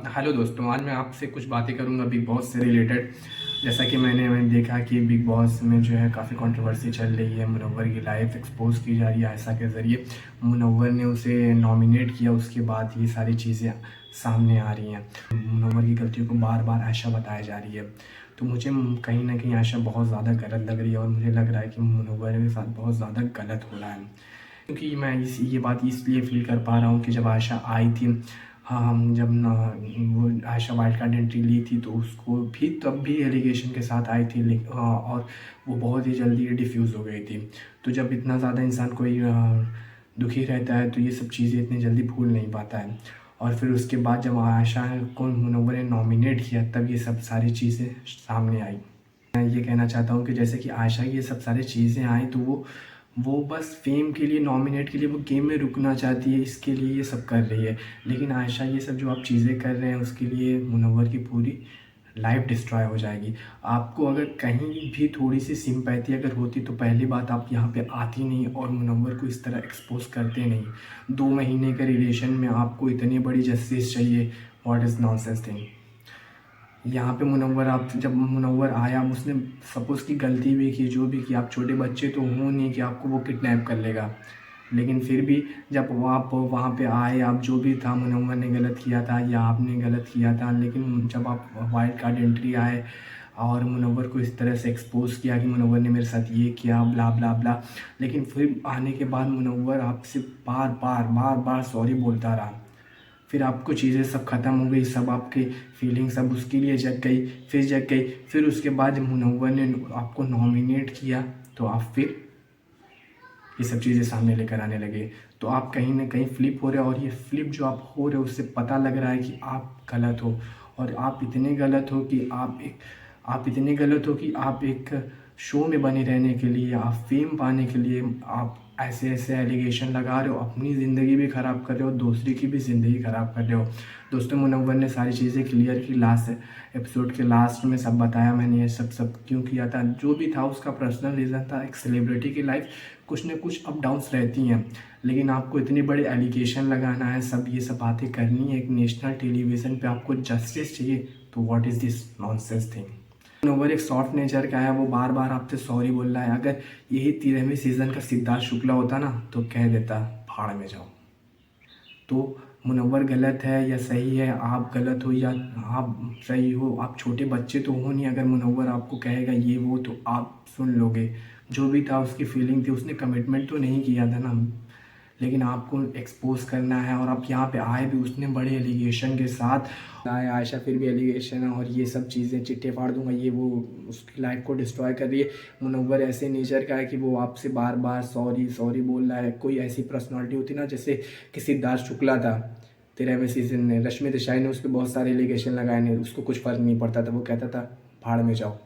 Hello दोस्तों, आज मैं आपसे कुछ बातें करूंगा बिग बॉस से रिलेटेड। जैसा कि मैंने देखा कि बिग बॉस में जो है काफ़ी कंट्रोवर्सी चल रही है। मुनव्वर की लाइफ एक्सपोज की जा रही है आयशा के ज़रिए। मुनव्वर ने उसे नॉमिनेट किया, उसके बाद ये सारी चीज़ें सामने आ रही हैं। मुनव्वर की गलतियों को बार बार आयशा बताई जा रही है। तो मुझे कहीं ना कहीं आयशा बहुत ज़्यादा गलत लग रही है और मुझे लग रहा है कि मुनव्वर के साथ बहुत ज़्यादा गलत हो रहा है। क्योंकि मैं ये बात इसलिए फील कर पा रहा हूँ कि जब आयशा आई थी, हाँ, हम जब ना वो आयशा वाइल्ड कार्ड एंट्री ली थी तो उसको भी तब भी एलिगेशन के साथ आई थी, और वो बहुत ही जल्दी डिफ्यूज़ हो गई थी। तो जब इतना ज़्यादा इंसान कोई दुखी रहता है तो ये सब चीज़ें इतनी जल्दी भूल नहीं पाता है। और फिर उसके बाद जब आयशा को मुनव्वर ने नॉमिनेट किया तब ये सब सारी चीज़ें सामने आई। मैं ये कहना चाहता हूँ कि जैसे कि आयशा की ये सब सारी चीज़ें आई तो वो बस फेम के लिए, नॉमिनेट के लिए वो गेम में रुकना चाहती है, इसके लिए ये सब कर रही है। लेकिन आयशा ये सब जो आप चीज़ें कर रहे हैं उसके लिए मुनव्वर की पूरी लाइफ डिस्ट्रॉय हो जाएगी। आपको अगर कहीं भी थोड़ी सी सिंपैथी अगर होती तो पहली बात आप यहाँ पे आती नहीं और मुनव्वर को इस तरह एक्सपोज करते नहीं। 2 महीने के रिलेशन में आपको इतनी बड़ी जस्टिस चाहिए? What is nonsense thing. यहाँ पे मुनव्वर, आप जब मुनव्वर आया उसने सपोज़ की गलती भी की, जो भी की, आप छोटे बच्चे तो हो नहीं कि आपको वो किडनैप कर लेगा। लेकिन फिर भी जब वो आप वहाँ पे आए, आप जो भी था मुनव्वर ने गलत किया था या आपने गलत किया था, लेकिन जब आप वाइल्ड कार्ड एंट्री आए और मुनव्वर को इस तरह से एक्सपोज़ किया कि मुनव्वर ने मेरे साथ ये किया, ब्ला ब्ला ब्ला। लेकिन फिर आने के बाद मुनव्वर आपसे बार बार बार बार सॉरी बोलता रहा। फिर आपको चीज़ें सब ख़त्म हो गई, सब आपकी फीलिंग सब उसके लिए जग गई, फिर जग गई। फिर उसके बाद जब मुनव्वर ने आपको नॉमिनेट किया तो आप फिर ये सब चीज़ें सामने लेकर आने लगे। तो आप कहीं ना कहीं फ्लिप हो रहे हो और ये फ्लिप जो आप हो रहे हो उससे पता लग रहा है कि आप गलत हो। और आप इतने गलत हो कि आप इतने गलत हो कि आप एक शो में बने रहने के लिए, आप फेम पाने के लिए आप ऐसे ऐसे एलिगेशन लगा रहे हो, अपनी ज़िंदगी भी ख़राब कर रहे हो, दूसरी की भी ज़िंदगी ख़राब कर रहे हो। दोस्तों, मुनव्वर ने सारी चीज़ें क्लियर की, लास्ट एपिसोड के लास्ट में सब बताया मैंने, ये सब क्यों किया था। जो भी था उसका पर्सनल रीज़न था। एक सेलिब्रिटी की लाइफ कुछ न कुछ अप डाउन्स रहती हैं, लेकिन आपको इतनी बड़ी एलिगेशन लगाना है, सब ये सब बातें करनी है एक नेशनल टेलीविज़न पे, आपको जस्टिस चाहिए, तो what is this nonsense thing. Manoeuvre एक सॉफ्ट नेचर का है, वो बार बार आपसे सॉरी बोल रहा है। अगर यही 13वें सीज़न का सिद्धार्थ शुक्ला होता ना तो कह देता भाड़ में जाओ। तो मुनव्वर गलत है या सही है, आप गलत हो या आप सही हो, आप छोटे बच्चे तो हो नहीं। अगर मुनव्वर आपको कहेगा ये वो तो आप सुन लोगे। जो भी था उसकी फीलिंग थी, उसने कमिटमेंट तो नहीं किया था ना। लेकिन आपको एक्सपोज करना है और आप यहाँ पे आए भी उसने बड़े एलिगेशन के साथ आए। आयशा फिर भी एलिगेशन है और ये सब चीज़ें, चिट्टे फाड़ दूंगा, ये वो, उसकी लाइफ को डिस्ट्रॉय कर रही है। मुनव्वर ऐसे नेचर का है कि वो आपसे बार बार सॉरी सॉरी बोल रहा है। कोई ऐसी पर्सनालिटी होती ना, जैसे कि सिद्धार्थ शुक्ला था 13वें सीजन में, रश्मि देसाई ने उस पर बहुत सारे एलिगेशन लगाए, नहीं उसको कुछ फ़र्क नहीं पड़ता था, वो कहता था भाड़ में जाओ।